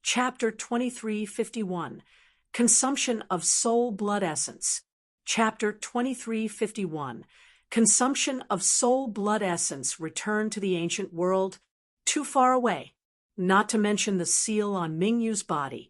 Chapter 2351, Consumption of Soul Blood Essence. Chapter 2351, Consumption of Soul Blood Essence returned to the ancient world, too far away, not to mention the seal on Mingyu's body.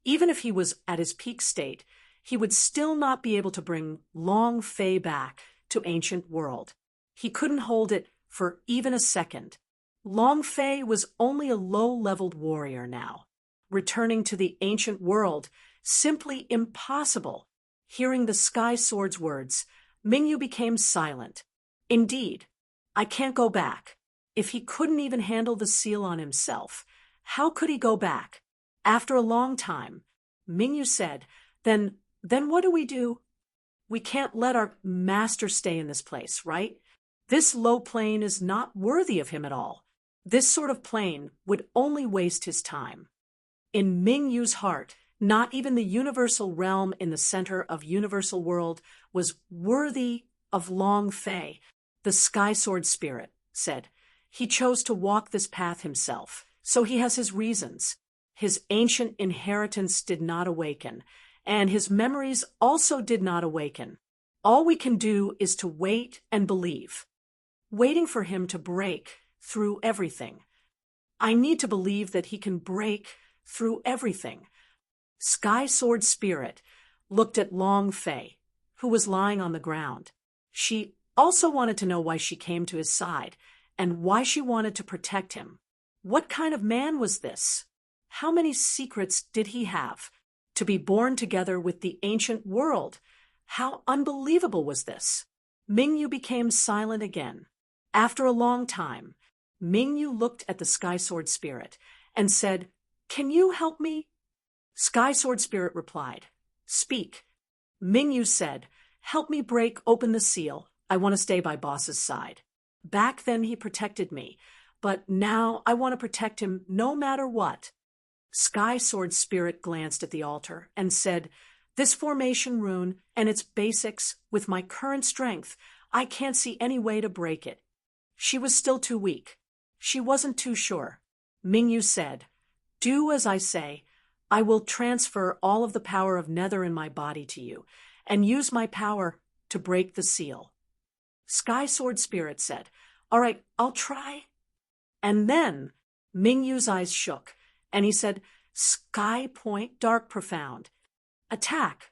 Even if he was at his peak state, he would still not be able to bring Long Fei back to ancient world. He couldn't hold it for even a second. Long Fei was only a low-leveled warrior now. Returning to the ancient world, simply impossible. Hearing the Sky Sword's words, Mingyu became silent. Indeed, I can't go back. If he couldn't even handle the seal on himself, how could he go back? After a long time, Mingyu said, Then what do we do? We can't let our master stay in this place, right? This low plane is not worthy of him at all. This sort of plane would only waste his time. In Mingyu's heart, not even the universal realm in the center of universal world was worthy of Long Fei. The Sky Sword Spirit said, he chose to walk this path himself, so he has his reasons. His ancient inheritance did not awaken, and his memories also did not awaken. All we can do is to wait and believe, waiting for him to break through everything. I need to believe that he can break through everything. Sky Sword Spirit looked at Long Fei, who was lying on the ground. She also wanted to know why she came to his side, and why she wanted to protect him. What kind of man was this? How many secrets did he have? To be born together with the ancient world. How unbelievable was this? Mingyu became silent again. After a long time, Mingyu looked at the Sky Sword Spirit and said, Can you help me? Sky Sword Spirit replied, Speak. Mingyu said, Help me break open the seal. I want to stay by boss's side. Back then he protected me, but now I want to protect him no matter what. Sky Sword Spirit glanced at the altar and said, This formation rune and its basics, with my current strength, I can't see any way to break it. She was still too weak. She wasn't too sure. Mingyu said, Do as I say. I will transfer all of the power of Nether in my body to you, and use my power to break the seal. Sky Sword Spirit said, All right, I'll try. And then Mingyu's eyes shook, and he said, Sky Point Dark Profound. Attack.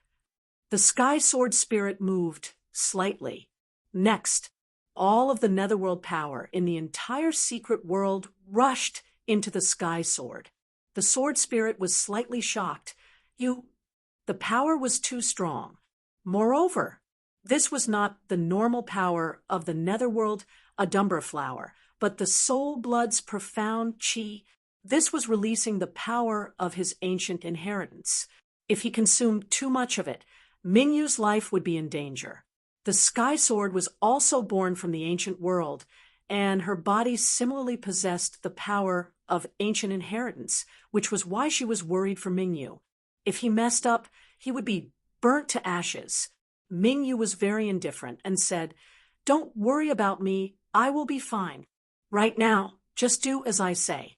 The Sky Sword Spirit moved slightly. Next, all of the Netherworld power in the entire secret world rushed into the Sky Sword. The Sword Spirit was slightly shocked. The power was too strong. Moreover, this was not the normal power of the Netherworld Adumbra flower, but the Soul Blood's profound chi. This was releasing the power of his ancient inheritance. If he consumed too much of it, Mingyu's life would be in danger. The Sky Sword was also born from the ancient world, and her body similarly possessed the power of ancient inheritance, which was why she was worried for Mingyu. If he messed up, he would be burnt to ashes. Mingyu was very indifferent and said, Don't worry about me, I will be fine. Right now, just do as I say.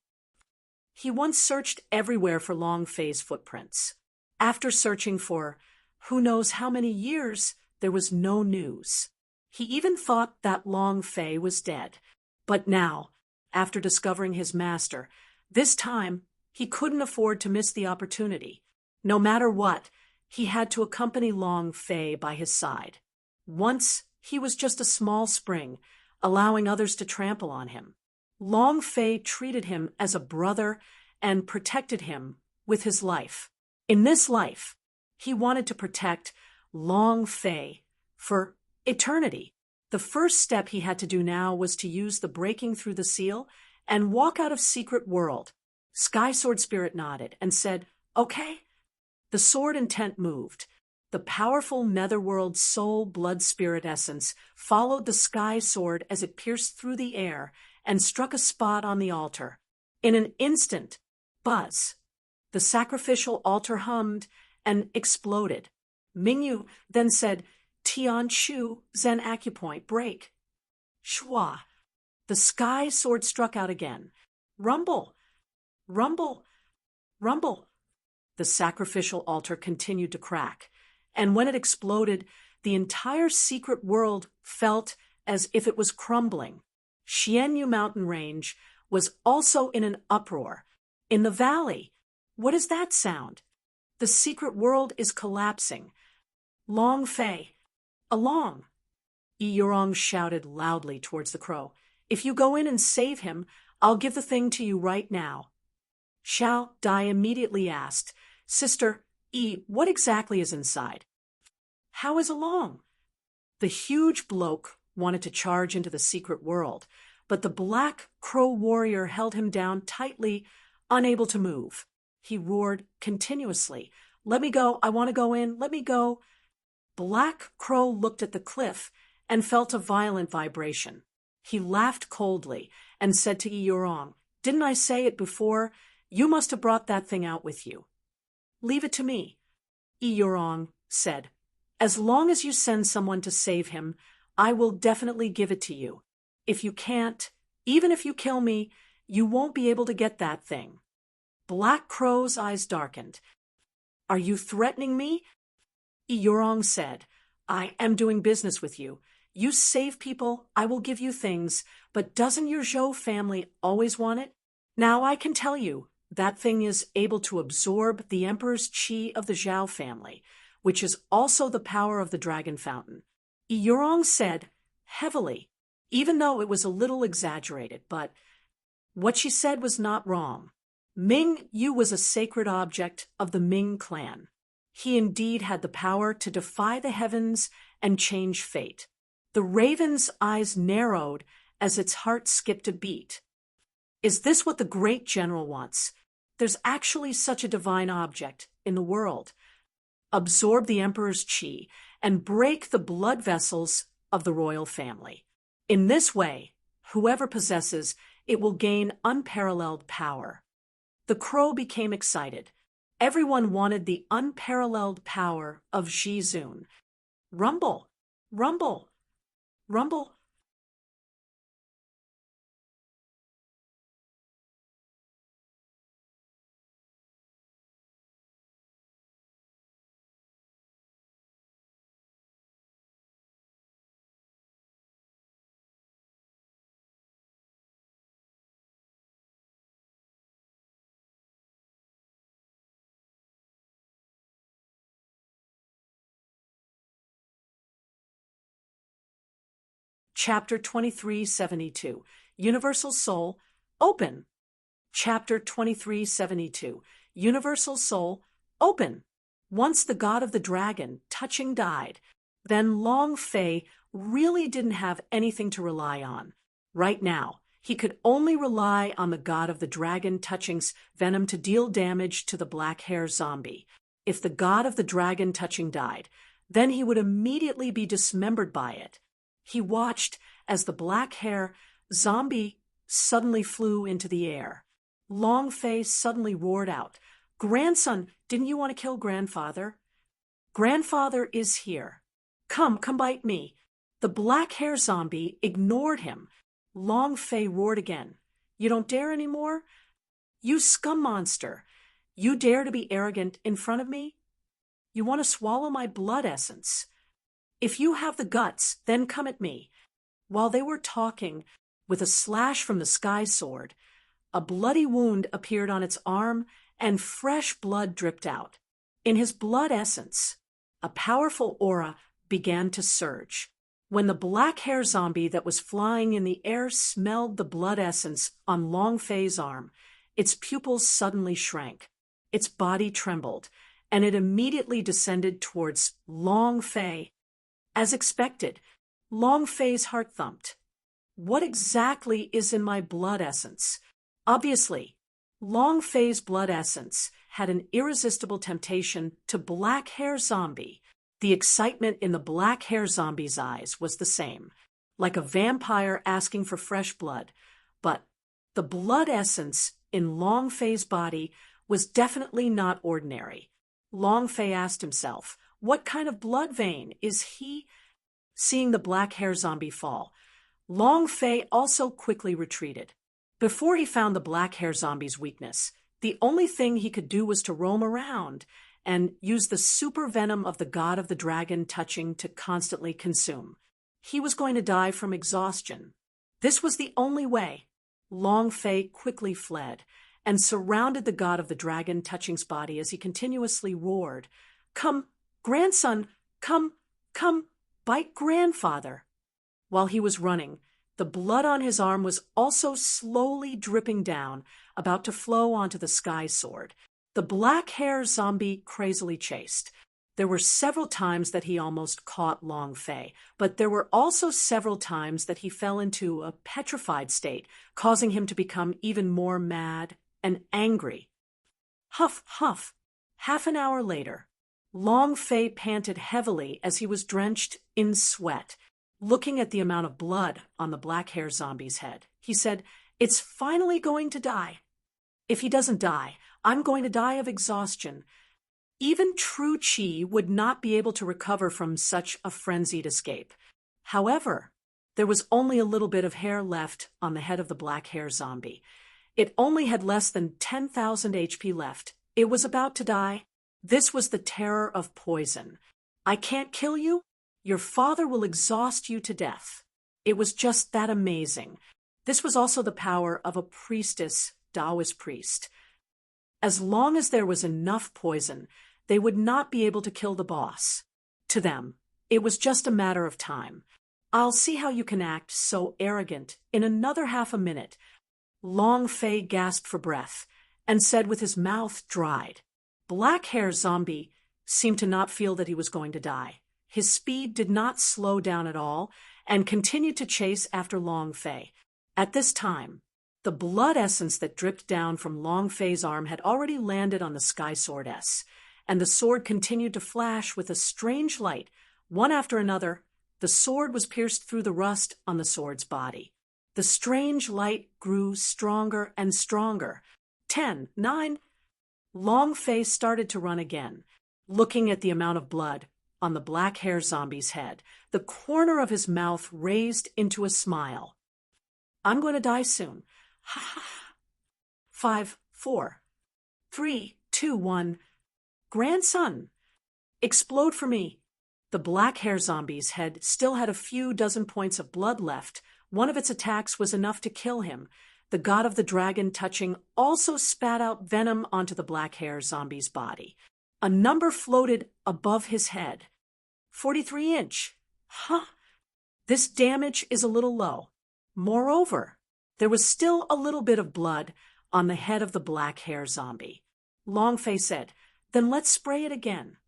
He once searched everywhere for Long Fei's footprints. After searching for who knows how many years, there was no news. He even thought that Long Fei was dead. But now, after discovering his master, this time he couldn't afford to miss the opportunity. No matter what, he had to accompany Long Fei by his side. Once he was just a small spring, allowing others to trample on him. Long Fei treated him as a brother and protected him with his life. In this life, he wanted to protect Long Fei for eternity. The first step he had to do now was to use the breaking through the seal and walk out of Secret World. Sky Sword Spirit nodded and said, Okay. The sword intent moved. The powerful Netherworld Soul Blood Spirit essence followed the Sky Sword as it pierced through the air and struck a spot on the altar. In an instant, buzz. The sacrificial altar hummed and exploded. Mingyu then said, Tian Shu, Zen Acupoint, break. Shua. The Sky Sword struck out again. Rumble. Rumble. Rumble! The sacrificial altar continued to crack, and when it exploded, the entire secret world felt as if it was crumbling. Xianyu mountain range was also in an uproar. In the valley, what is that sound? The secret world is collapsing. Long Fei, along! Yi Yurong shouted loudly towards the crow. If you go in and save him, I'll give the thing to you right now. Xiao Dai immediately asked, Sister, Yi, what exactly is inside? How is along? The huge bloke wanted to charge into the secret world, but the black crow warrior held him down tightly, unable to move. He roared continuously, Let me go, I want to go in, let me go. Black Crow looked at the cliff and felt a violent vibration. He laughed coldly and said to Yi Yurong, Didn't I say it before? You must have brought that thing out with you. Leave it to me, Yi Yurong said. As long as you send someone to save him, I will definitely give it to you. If you can't, even if you kill me, you won't be able to get that thing. Black Crow's eyes darkened. Are you threatening me? Yi Yurong said, I am doing business with you. You save people, I will give you things, but doesn't your Zhou family always want it? Now I can tell you, that thing is able to absorb the Emperor's Qi of the Zhao family, which is also the power of the Dragon Fountain. Yi Yurong said, heavily, even though it was a little exaggerated, but what she said was not wrong. Ming Yu was a sacred object of the Ming clan. He indeed had the power to defy the heavens and change fate. The raven's eyes narrowed as its heart skipped a beat. Is this what the great general wants? There's actually such a divine object in the world. Absorb the Emperor's Qi and break the blood vessels of the royal family. In this way, whoever possesses it will gain unparalleled power. The crow became excited. Everyone wanted the unparalleled power of Zhizun. Rumble! Rumble! Rumble! Chapter 2372, Universal Soul, Open. Chapter 2372, Universal Soul, Open. Once the god of the dragon, Touching, died, then Long Fei really didn't have anything to rely on. Right now, he could only rely on the god of the dragon Touching's venom to deal damage to the black hair zombie. If the god of the dragon Touching died, then he would immediately be dismembered by it. He watched as the black hair zombie suddenly flew into the air. Long Fei suddenly roared out, Grandson, didn't you want to kill grandfather? Grandfather is here. Come bite me. The black hair zombie ignored him. Long Fei roared again. You don't dare anymore? You scum monster. You dare to be arrogant in front of me? You want to swallow my blood essence. If you have the guts, then come at me. While they were talking, with a slash from the sky sword, a bloody wound appeared on its arm and fresh blood dripped out. In his blood essence, a powerful aura began to surge. When the black hair zombie that was flying in the air smelled the blood essence on Long Fei's arm, its pupils suddenly shrank. Its body trembled, and it immediately descended towards Long Fei. As expected, Long Fei's heart thumped. What exactly is in my blood essence? Obviously, Long Fei's blood essence had an irresistible temptation to black hair zombie. The excitement in the black hair zombie's eyes was the same, like a vampire asking for fresh blood. But the blood essence in Long Fei's body was definitely not ordinary. Long Fei asked himself, what kind of blood vein is he? Seeing the black hair zombie fall, Long Fei also quickly retreated. Before he found the black hair zombie's weakness, The only thing he could do was to roam around and use the super venom of the god of the dragon touching to constantly consume. He was going to die from exhaustion. This was the only way. Long Fei quickly fled and surrounded the god of the dragon touching's body as he continuously roared, "Come, grandson, come, come, bite grandfather." While he was running, the blood on his arm was also slowly dripping down, about to flow onto the sky sword. The black hair zombie crazily chased. There were several times that he almost caught Long Fei, but there were also several times that he fell into a petrified state, causing him to become even more mad and angry. Huff, huff. Half an hour later, Long Fei panted heavily as he was drenched in sweat. Looking at the amount of blood on the black hair zombie's head, he said, "It's finally going to die. If he doesn't die, I'm going to die of exhaustion." Even true Qi would not be able to recover from such a frenzied escape. However, there was only a little bit of hair left on the head of the black hair zombie. It only had less than 10,000 HP left. It was about to die. This was the terror of poison. "I can't kill you. Your father will exhaust you to death." It was just that amazing. This was also the power of a priestess, Taoist priest. As long as there was enough poison, they would not be able to kill the boss. To them, it was just a matter of time. "I'll see how you can act so arrogant in another half a minute." Long Fei gasped for breath and said with his mouth dried. Black hair zombie seemed to not feel that he was going to die. His speed did not slow down at all and continued to chase after Long Fei. At this time, the blood essence that dripped down from Long Fei's arm had already landed on the Sky Sword S, and the sword continued to flash with a strange light. One after another, the sword was pierced through the rust on the sword's body. The strange light grew stronger and stronger. 10, 9. Long Fei started to run again, looking at the amount of blood on the black hair zombie's head. The corner of his mouth raised into a smile. "I'm going to die soon. Ha ha ha. 5, 4, 3, 2, 1. Grandson, explode for me." The black hair zombie's head still had a few dozen points of blood left. One of its attacks was enough to kill him. The god of the dragon touching also spat out venom onto the black hair zombie's body. A number floated above his head. 43 inch. Huh. This damage is a little low. Moreover, there was still a little bit of blood on the head of the black hair zombie. Long Fei said, "Then let's spray it again."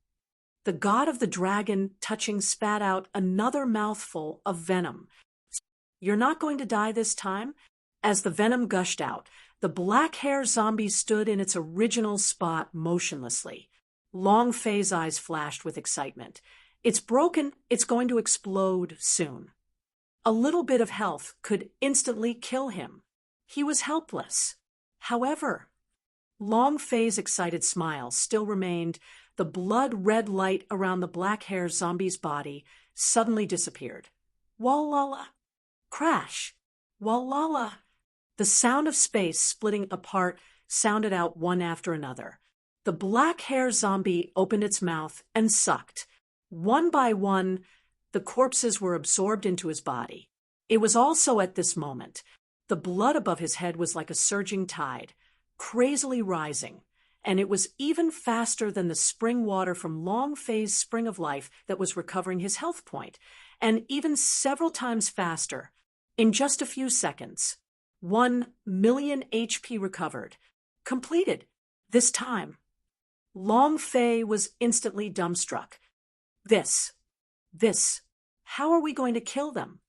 The god of the dragon touching spat out another mouthful of venom. "You're not going to die this time?" As the venom gushed out, the black hair zombie stood in its original spot motionlessly. Long Fei's eyes flashed with excitement. "It's broken. It's going to explode soon." A little bit of health could instantly kill him. He was helpless. However, Long Fei's excited smile still remained. The blood-red light around the black hair zombie's body suddenly disappeared. Wallala! Crash! Wallala! The sound of space splitting apart sounded out one after another. The black hair zombie opened its mouth and sucked. One by one, the corpses were absorbed into his body. It was also at this moment. The blood above his head was like a surging tide, crazily rising, and it was even faster than the spring water from Long Fei's spring of life that was recovering his health point, and even several times faster. In just a few seconds, 1,000,000 HP recovered. Completed. This time, Long Fei was instantly dumbstruck. This, how are we going to kill them?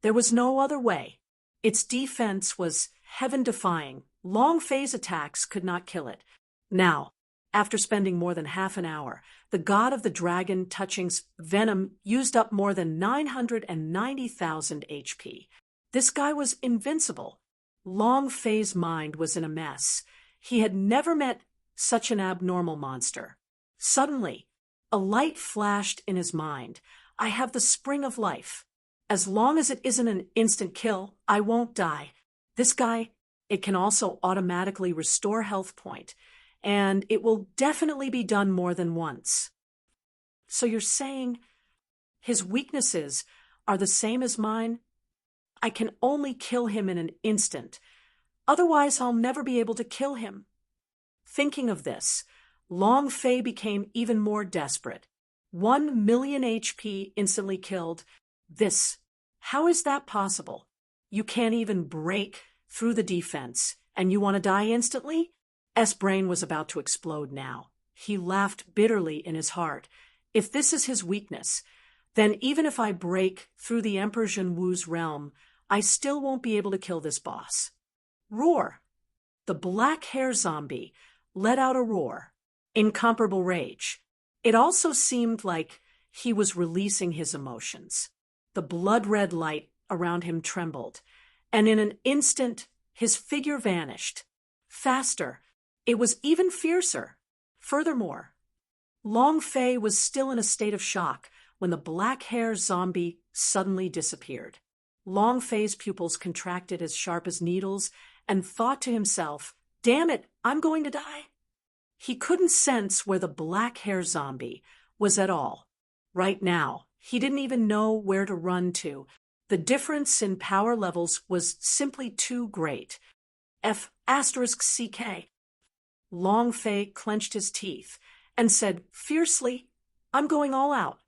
There was no other way. Its defense was heaven-defying. Long Fei's attacks could not kill it. Now, after spending more than half an hour, the god of the dragon touching's venom used up more than 990,000 HP. This guy was invincible. Long Fei's mind was in a mess. He had never met such an abnormal monster. Suddenly, a light flashed in his mind. I have the spring of life. As long as it isn't an instant kill, I won't die. This guy It can also automatically restore health point, and it will definitely be done more than once. So you're saying his weaknesses are the same as mine? I can only kill him in an instant. Otherwise, I'll never be able to kill him. Thinking of this, Long Fei became even more desperate. 1 million HP instantly killed. How is that possible? You can't even break through the defense, and you want to die instantly? S. brain was about to explode now. He laughed bitterly in his heart. If this is his weakness, then even if I break through the Emperor Zhenwu's realm, I still won't be able to kill this boss. Roar! The black hair zombie let out a roar. Incomparable rage. It also seemed like he was releasing his emotions. The blood-red light around him trembled, and in an instant his figure vanished. Faster. It was even fiercer. Furthermore, Long Fei was still in a state of shock when the black hair zombie suddenly disappeared. Long Fei's pupils contracted as sharp as needles and thought to himself, "Damn it, I'm going to die." He couldn't sense where the black hair zombie was at all. Right now, he didn't even know where to run to. The difference in power levels was simply too great. F***CK. Long Fei clenched his teeth and said fiercely, "I'm going all out."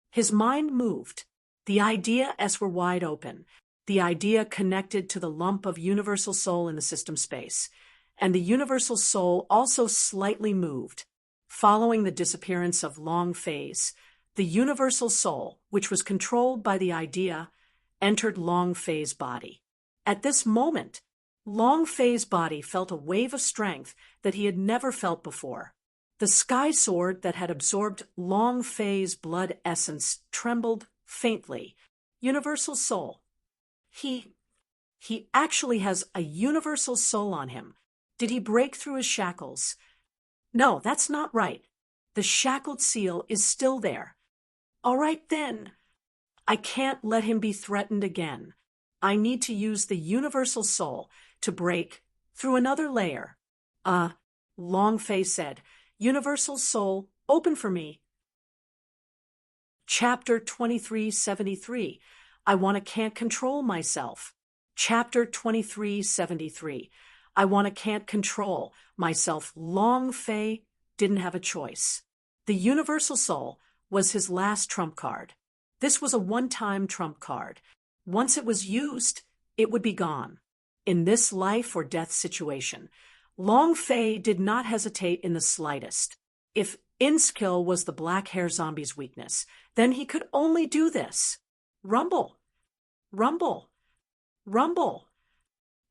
His mind moved. The ideas were wide open. The idea connected to the lump of universal soul in the system space. And the universal soul also slightly moved. Following the disappearance of Long Fei's, the universal soul, which was controlled by the idea, entered Long Fei's body. At this moment, Long Fei's body felt a wave of strength that he had never felt before. The sky sword that had absorbed Long Fei's blood essence trembled faintly. Universal soul. He actually has a universal soul on him. Did he break through his shackles? No, that's not right. The shackled seal is still there. All right then. I can't let him be threatened again. I need to use the universal soul to break through another layer. Long Fei said, "Universal soul, open for me." Chapter 2373. Can't control myself. Chapter 2373. Can't control myself. Long Fei didn't have a choice. The universal soul was his last trump card. This was a one-time trump card. Once it was used, it would be gone. In this life or death situation, Long Fei did not hesitate in the slightest. If Inskill was the black hair zombie's weakness, then he could only do this. Rumble! Rumble! Rumble!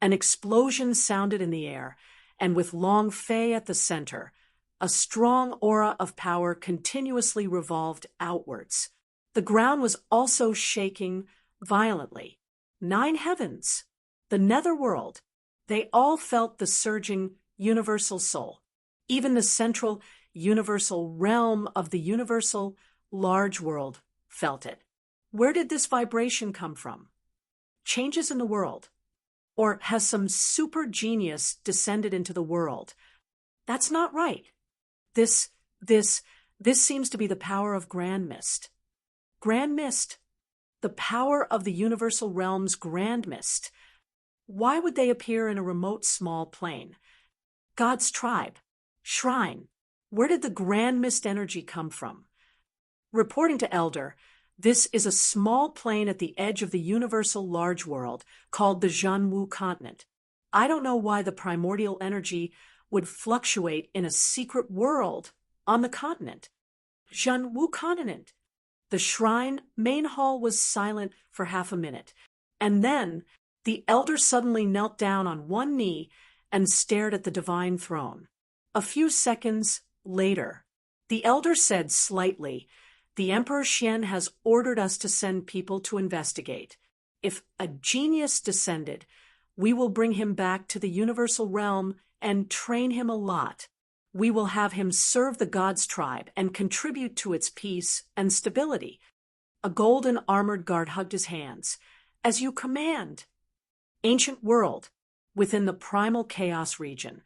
An explosion sounded in the air, and with Long Fei at the center, a strong aura of power continuously revolved outwards. The ground was also shaking violently. 9 heavens, the netherworld, they all felt the surging universal soul. Even the central universal realm of the universal large world felt it. Where did this vibration come from? Changes in the world. Or has some super genius descended into the world? That's not right. This seems to be the power of Grand Mist. Grand Mist. The power of the universal realm's Grand Mist. Why would they appear in a remote small plane? God's tribe. Shrine. Where did the Grand Mist energy come from? Reporting to Elder, this is a small plane at the edge of the universal large world called the Zhenwu continent. I don't know why the primordial energy would fluctuate in a secret world on the continent. Zhenwu continent. The shrine main hall was silent for half a minute, and then the elder suddenly knelt down on one knee and stared at the divine throne. A few seconds later, the elder said slightly, "The Emperor Xian has ordered us to send people to investigate. If a genius descended, we will bring him back to the universal realm and train him a lot. We will have him serve the gods' tribe and contribute to its peace and stability." A golden armored guard hugged his hands. "As you command." Ancient world. Within the primal chaos region,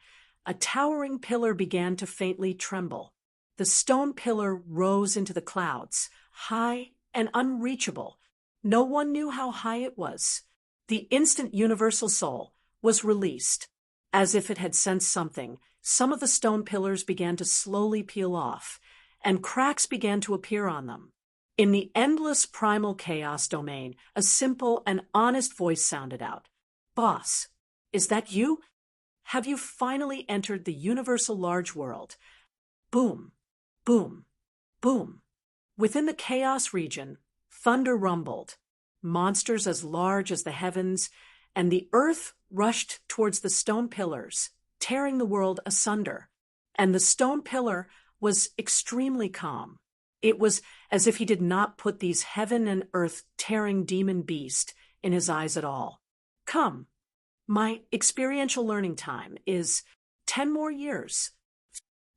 a towering pillar began to faintly tremble. The stone pillar rose into the clouds, high and unreachable. No one knew how high it was. The instant universal soul was released. As if it had sensed something, some of the stone pillars began to slowly peel off, and cracks began to appear on them. In the endless primal chaos domain, a simple and honest voice sounded out. "Boss, is that you? Have you finally entered the universal large world?" Boom, boom, boom. Within the chaos region, thunder rumbled. Monsters as large as the heavens and the earth rushed towards the stone pillars, tearing the world asunder. And the stone pillar was extremely calm. It was as if he did not put these heaven and earth tearing demon beast in his eyes at all. "Come, my experiential learning time is 10 more years."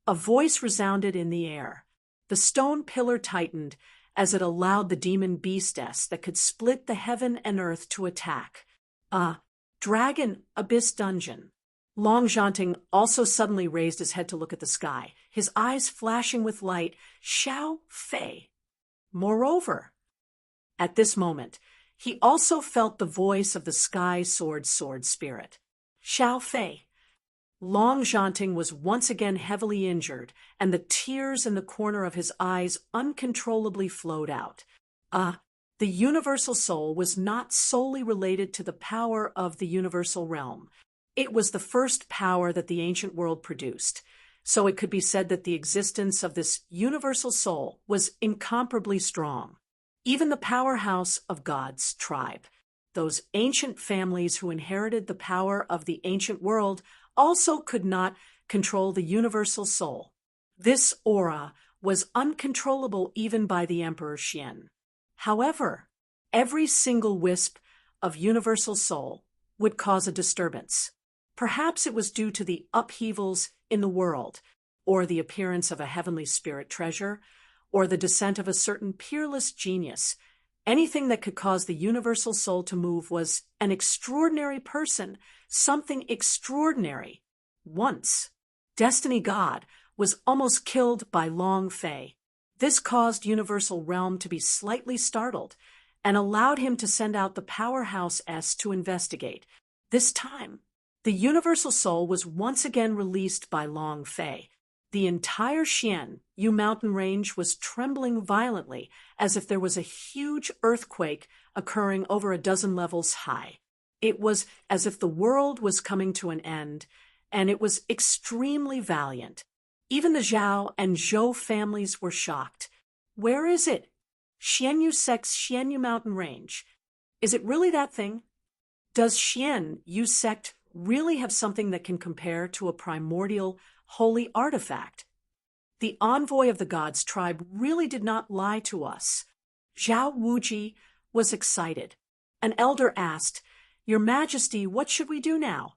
A voice resounded in the air. The stone pillar tightened as it allowed the demon beastess that could split the heaven and earth to attack. A dragon abyss dungeon. Long Zhanting also suddenly raised his head to look at the sky, his eyes flashing with light. Xiao Fei. Moreover, at this moment, he also felt the voice of the sky sword spirit. Xiao Fei. Long Zhanting was once again heavily injured, and the tears in the corner of his eyes uncontrollably flowed out. The universal soul was not solely related to the power of the universal realm. It was the first power that the ancient world produced, so it could be said that the existence of this universal soul was incomparably strong. Even the powerhouse of God's tribe, those ancient families who inherited the power of the ancient world, also could not control the universal soul. This aura was uncontrollable even by the Emperor Xian. However, every single wisp of universal soul would cause a disturbance. Perhaps it was due to the upheavals in the world, or the appearance of a heavenly spirit treasure, or the descent of a certain peerless genius. Anything that could cause the universal soul to move was an extraordinary person, something extraordinary. Once, Destiny God was almost killed by Long Fei. This caused Universal Realm to be slightly startled and allowed him to send out the Powerhouse S to investigate. This time, the Universal Soul was once again released by Long Fei. The entire Xian Yu mountain range was trembling violently, as if there was a huge earthquake occurring over a dozen levels high. It was as if the world was coming to an end, and it was extremely valiant. Even the Zhao and Zhou families were shocked. Where is it? Xianyu sect's Xianyu mountain range. Is it really that thing? Does Xianyu sect really have something that can compare to a primordial, holy artifact? The envoy of the gods tribe really did not lie to us. Zhao Wuji was excited. An elder asked, "Your Majesty, what should we do now?"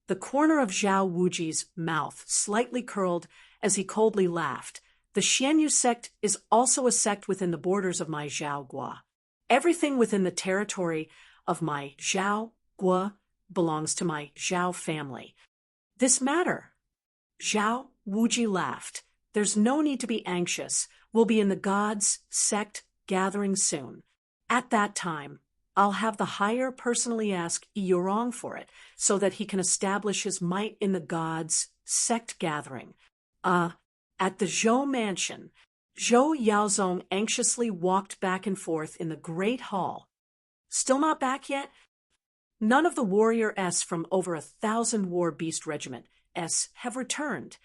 The corner of Zhao Wuji's mouth slightly curled as he coldly laughed. The Xianyu sect is also a sect within the borders of my Zhao Gua. Everything within the territory of my Zhao Gua belongs to my Zhao family. This matter. Zhao Wuji laughed. There's no need to be anxious. We'll be in the gods' sect gathering soon. At that time, I'll have the higher personally ask Yurong for it, so that he can establish his might in the gods' sect gathering. At the Zhou mansion, Zhou Yaozong anxiously walked back and forth in the great hall. Still not back yet? None of the warrior S from over 1,000 war beast regiment S have returned.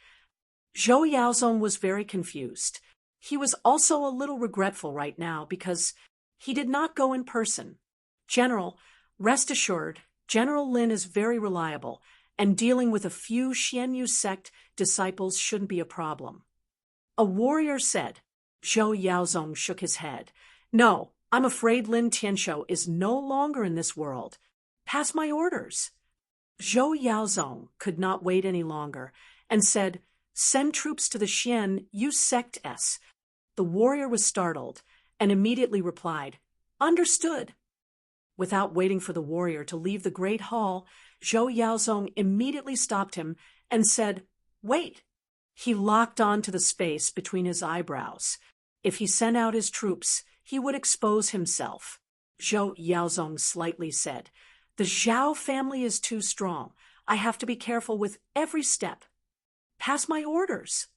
Zhou Yaozong was very confused. He was also a little regretful right now because he did not go in person. General, rest assured, General Lin is very reliable, and dealing with a few Xianyu sect disciples shouldn't be a problem. A warrior said. Zhou Yaozong shook his head. No, I'm afraid Lin Tianshou is no longer in this world. Pass my orders. Zhou Yaozong could not wait any longer and said, "Send troops to the Xianyu sect S." The warrior was startled and immediately replied, "Understood." Without waiting for the warrior to leave the great hall, Zhou Yaozong immediately stopped him and said, "Wait." He locked on to the space between his eyebrows. If he sent out his troops, he would expose himself. Zhou Yaozong slightly said, "The Zhao family is too strong. I have to be careful with every step. Pass my orders."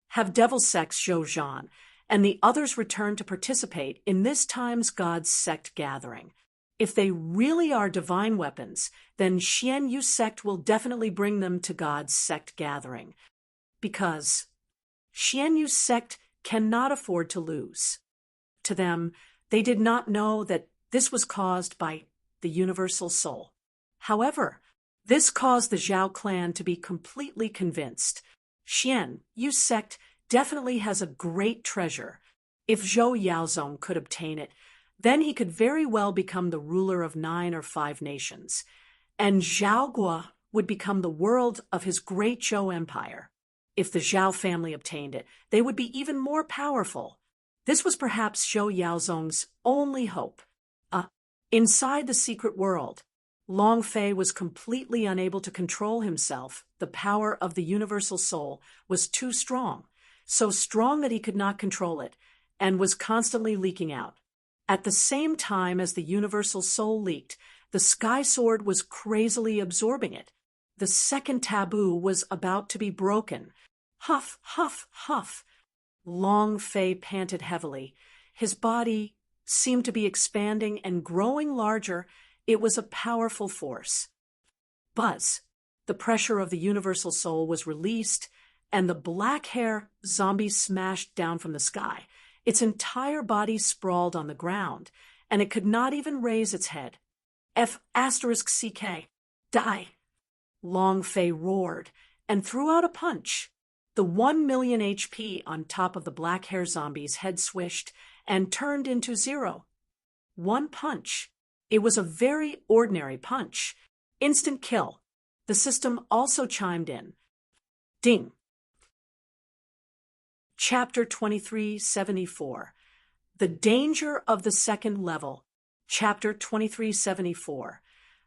Have devil sex, Zhou Zhan, and the others returned to participate in this time's God's sect gathering. If they really are divine weapons, then Xian Yu sect will definitely bring them to God's sect gathering. Because Xian Yu sect cannot afford to lose. To them, they did not know that this was caused by the universal soul. However, this caused the Zhao clan to be completely convinced. Xian Yu sect definitely has a great treasure. If Zhou Yaozong could obtain it, then he could very well become the ruler of 9 or 5 nations, and Zhao Guo would become the world of his great Zhou empire. If the Zhao family obtained it, they would be even more powerful. This was perhaps Zhou Yaozong's only hope. Inside the secret world, Long Fei was completely unable to control himself. The power of the universal soul was too strong, so strong that he could not control it, and was constantly leaking out. At the same time as the universal soul leaked, the sky sword was crazily absorbing it. The second taboo was about to be broken. Huff, huff, huff. Long Fei panted heavily. His body seemed to be expanding and growing larger. It was a powerful force. Buzz. The pressure of the universal soul was released, and the black hair zombie smashed down from the sky. Its entire body sprawled on the ground, and it could not even raise its head. F*CK. Die. Long Fei roared and threw out a punch. The 1 million HP on top of the black hair zombie's head swished and turned into 0. One punch. It was a very ordinary punch. Instant kill. The system also chimed in. Ding. Chapter 2374. The Danger of the Second Level. Chapter 2374.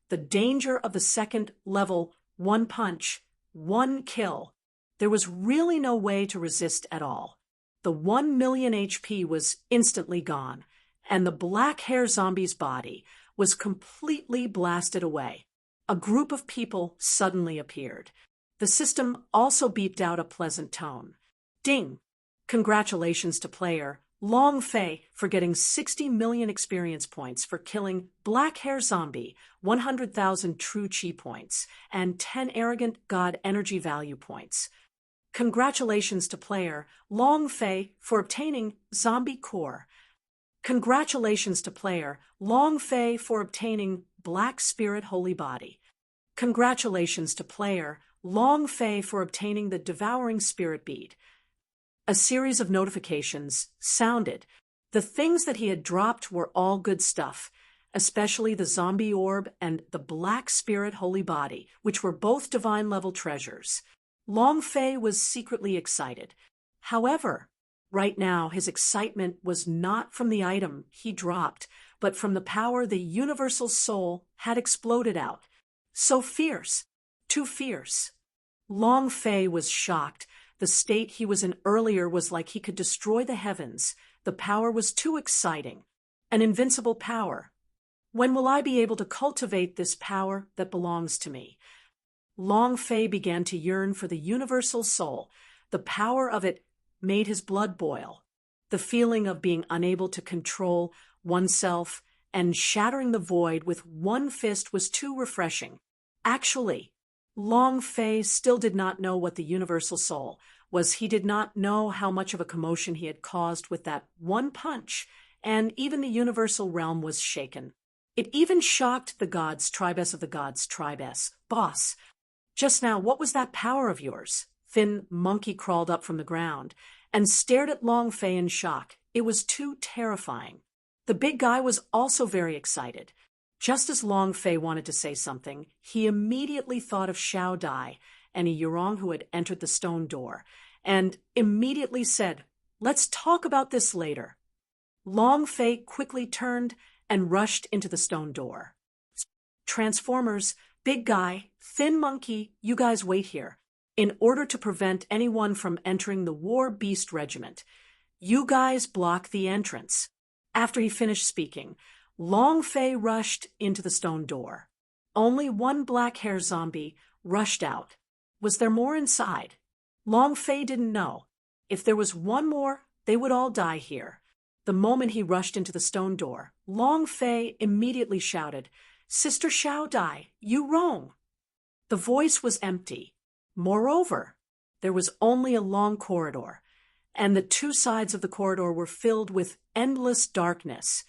The Danger of the Second Level. 1 punch, 1 kill. There was really no way to resist at all. The 1 million HP was instantly gone, and the black hair zombie's body was completely blasted away. A group of people suddenly appeared. The system also beeped out a pleasant tone. Ding! Congratulations to player Long Fei for getting 60 million experience points for killing Black Hair Zombie, 100,000 True Chi points, and 10 Arrogant God Energy Value points. Congratulations to player Long Fei for obtaining Zombie Core. Congratulations to player Long Fei for obtaining Black Spirit Holy Body. Congratulations to player Long Fei for obtaining the Devouring Spirit Bead. A series of notifications sounded. The things that he had dropped were all good stuff, especially the zombie orb and the Black Spirit Holy Body, which were both divine-level treasures. Long Fei was secretly excited. However, right now his excitement was not from the item he dropped, but from the power the universal soul had exploded out. So fierce, too fierce. Long Fei was shocked. The state he was in earlier was like he could destroy the heavens. The power was too exciting. An invincible power. When will I be able to cultivate this power that belongs to me? Long Fei began to yearn for the universal soul. The power of it made his blood boil. The feeling of being unable to control oneself and shattering the void with one fist was too refreshing. Actually, Long Fei still did not know what the universal soul was. He did not know how much of a commotion he had caused with that one punch, and even the universal realm was shaken. It even shocked the gods, Tribes of the gods, Tribes. Boss, just now, what was that power of yours? Thin Monkey crawled up from the ground and stared at Long Fei in shock. It was too terrifying. The big guy was also very excited. Just as Long Fei wanted to say something, he immediately thought of Xiao Dai and a Yurong who had entered the stone door, and immediately said, "Let's talk about this later." Long Fei quickly turned and rushed into the stone door. Transformers, Big guy, thin monkey, you guys wait here. In order to prevent anyone from entering the War Beast Regiment, you guys block the entrance. After he finished speaking, Long Fei rushed into the stone door. Only one black-hair zombie rushed out. Was there more inside? Long Fei didn't know. If there was one more, they would all die here. The moment he rushed into the stone door, Long Fei immediately shouted, "Sister Xiao Dai, you wrong." The voice was empty. Moreover, there was only a long corridor, and the two sides of the corridor were filled with endless darkness,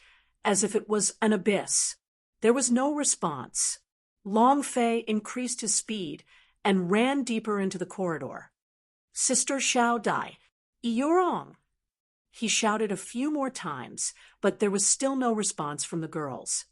as if it was an abyss. There was no response. Long Fei increased his speed and ran deeper into the corridor. "Sister Xiao Dai, you're wrong." He shouted a few more times, but there was still no response from the girls.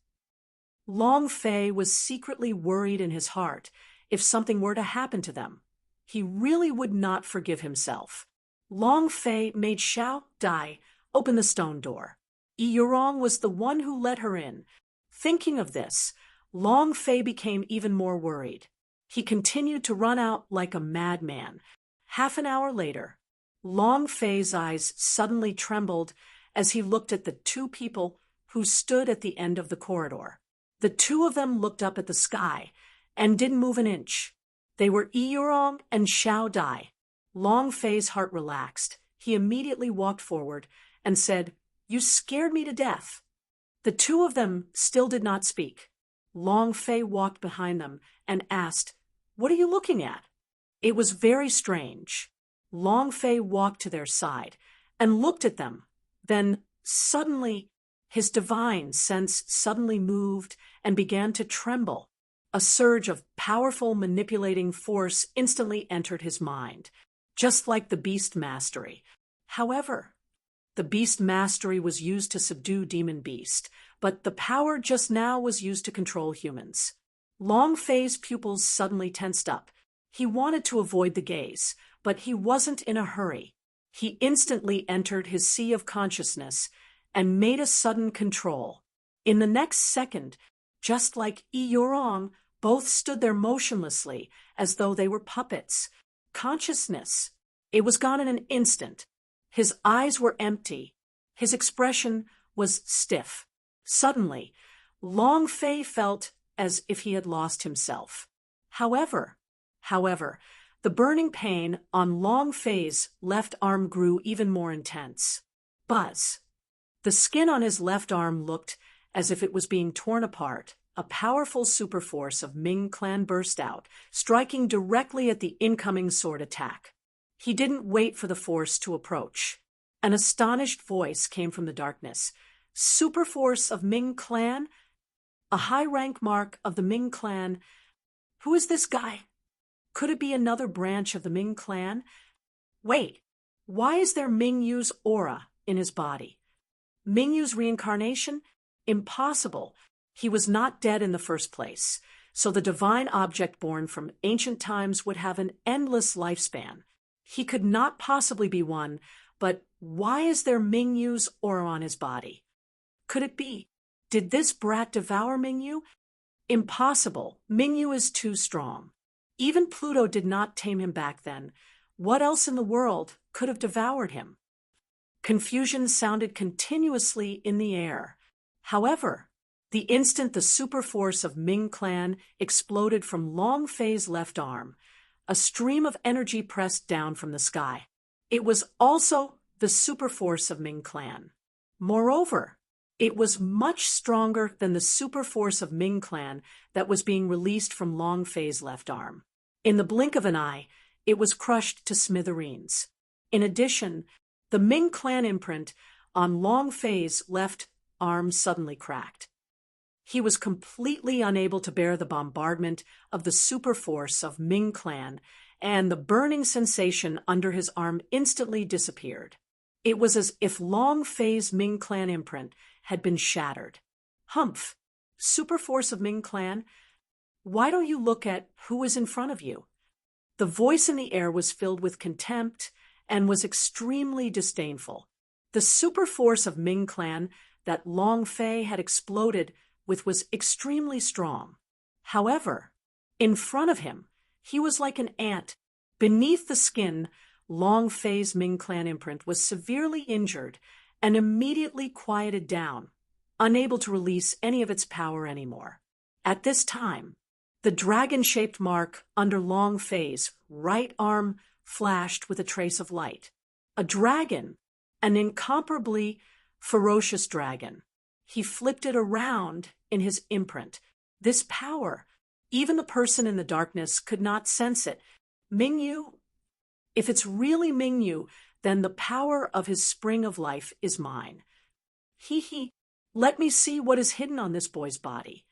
Long Fei was secretly worried in his heart if something were to happen to them. He really would not forgive himself. Long Fei made Xiao Dai open the stone door. Yurong was the one who let her in. Thinking of this, Long Fei became even more worried. He continued to run out like a madman. Half an hour later, Long Fei's eyes suddenly trembled as he looked at the two people who stood at the end of the corridor. The two of them looked up at the sky and didn't move an inch. They were Yurong and Xiao Dai. Long Fei's heart relaxed. He immediately walked forward and said, "You scared me to death." The two of them still did not speak. Long Fei walked behind them and asked, "What are you looking at?" It was very strange. Long Fei walked to their side and looked at them. Then, suddenly, his divine sense suddenly moved and began to tremble. A surge of powerful manipulating force instantly entered his mind, just like the Beast Mastery. However, the Beast Mastery was used to subdue Demon Beast, but the power just now was used to control humans. Long Fei's pupils suddenly tensed up. He wanted to avoid the gaze, but he wasn't in a hurry. He instantly entered his sea of consciousness and made a sudden control. In the next second, just like Yurong, both stood there motionlessly as though they were puppets. Consciousness. It was gone in an instant. His eyes were empty. His expression was stiff. Suddenly, Long Fei felt as if he had lost himself. However, the burning pain on Long Fei's left arm grew even more intense. Buzz. The skin on his left arm looked as if it was being torn apart. A powerful superforce of Ming clan burst out, striking directly at the incoming sword attack. He didn't wait for the force to approach. An astonished voice came from the darkness. "Superforce of Ming clan? A high rank mark of the Ming clan? Who is this guy? Could it be another branch of the Ming clan? Wait, why is there Ming Yu's aura in his body? Ming Yu's reincarnation? Impossible. He was not dead in the first place, so the divine object born from ancient times would have an endless lifespan. He could not possibly be one, but why is there Ming Yu's aura on his body? Could it be? Did this brat devour Ming Yu? Impossible. Ming Yu is too strong. Even Pluto did not tame him back then. What else in the world could have devoured him? Confusion sounded continuously in the air. However, the instant the superforce of Ming clan exploded from Long Fei's left arm, a stream of energy pressed down from the sky. It was also the superforce of Ming clan. Moreover, it was much stronger than the superforce of Ming clan that was being released from Long Fei's left arm. In the blink of an eye, it was crushed to smithereens. In addition, the Ming clan imprint on Long Fei's left arm suddenly cracked. He was completely unable to bear the bombardment of the superforce of Ming clan, and the burning sensation under his arm instantly disappeared. It was as if Long Fei's Ming clan imprint had been shattered. Humph! Superforce of Ming clan, why don't you look at who is in front of you? The voice in the air was filled with contempt and was extremely disdainful. The superforce of Ming clan that Long Fei had exploded with was extremely strong. However, In front of him, he was like an ant. Beneath the skin, Long Fei's Ming clan imprint was severely injured and immediately quieted down, unable to release any of its power anymore. At this time, the dragon-shaped mark under Long Fei's right arm flashed with a trace of light. A dragon, an incomparably ferocious dragon. He flipped it around in his imprint. This power, even the person in the darkness could not sense it. Mingyu? If it's really Mingyu, then the power of his spring of life is mine. He, let me see what is hidden on this boy's body.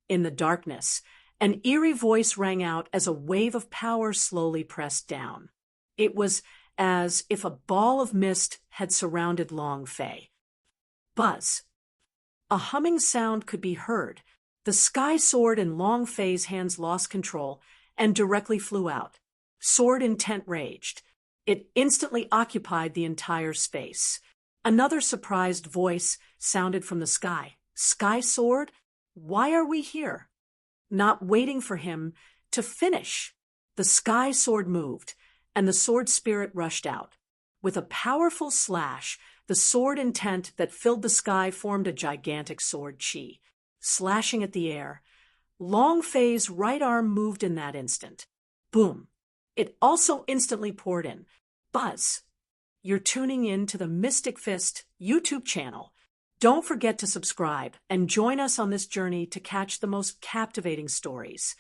In the darkness, an eerie voice rang out as a wave of power slowly pressed down. It was as if a ball of mist had surrounded Long Fei. Buzz. A humming sound could be heard. The sky sword in Long Fei's hands lost control and directly flew out. Sword intent raged. It instantly occupied the entire space. Another surprised voice sounded from the sky. Sky sword? Why are we here? Not waiting for him to finish, the sky sword moved, and the sword spirit rushed out. With a powerful slash, the sword intent that filled the sky formed a gigantic sword chi. Slashing at the air, Long Fei's right arm moved in that instant. Boom. It also instantly poured in. Buzz. You're tuning in to the Mystic Fist YouTube channel. Don't forget to subscribe and join us on this journey to catch the most captivating stories.